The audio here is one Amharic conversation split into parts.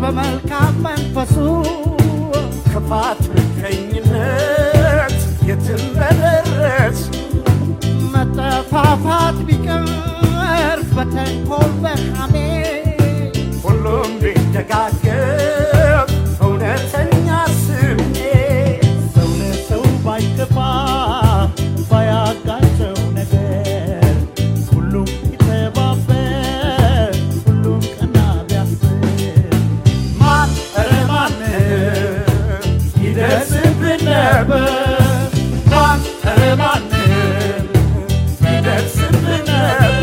በመልካም መንፈሱ ክፋት ምቀኝነት የትም በደረስ መጠፋፋት ቢቀር በተንኮል በሐሜት ሁሉም ቢደጋገፍ እውነተኛ ስሜት ሰው ለሰው ባይገባ ባያጋጨው ነገር ሁሉም ቢተባበር ሁሉም ቀና ቢያስብ ማን ኧረ ማን ይደርስብን ነበር ማን ኧረ ማን ይደርስብን ነበር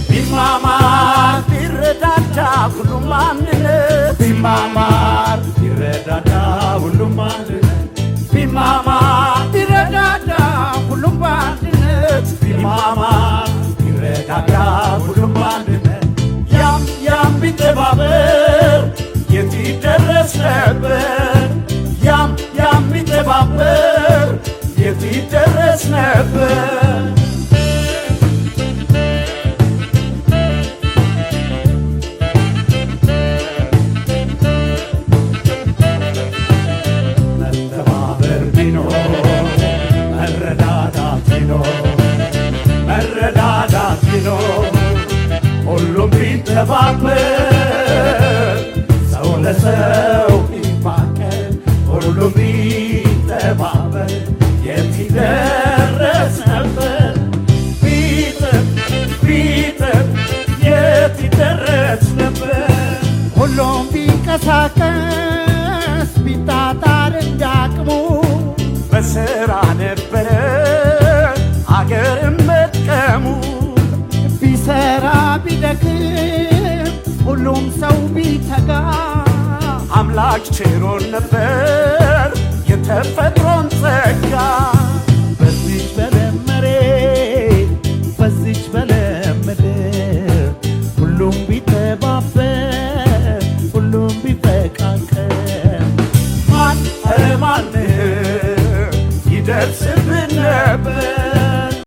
ቢማማር ቢረዳዳ ሁሉም አንድነት ቢማማር ቢረዳዳ ሁሉም አንድነት ቢማማር ቢረዳዳ ሁሉም በአንድነት ቢማማር ቢረዳዳ ሁሉም አንድነት ያም ቢተባበር የት ይደረስ ነበር ያም ቢተባበር የት ይደረስ ነበር መተባበር ቢኖር መረዳዳት ቢኖር ሁሉም ቢተባበር ሰው ለሰው ቢፋቀር ሁሉም ቢተባበር የት ይደረስ ነበር ቢጥር የት ይደረስ ነበር ሁሉም ቢንቀሳቀስ ቢጣጣር እንዳቅሙ በሥራ ነበረ አገርም መጥቀሙ ቢሰራ ቢደክም ሁሉም ሰው ቢተጋ አምላክ ችሮን ነበር የተፈጥሮን ጸጋ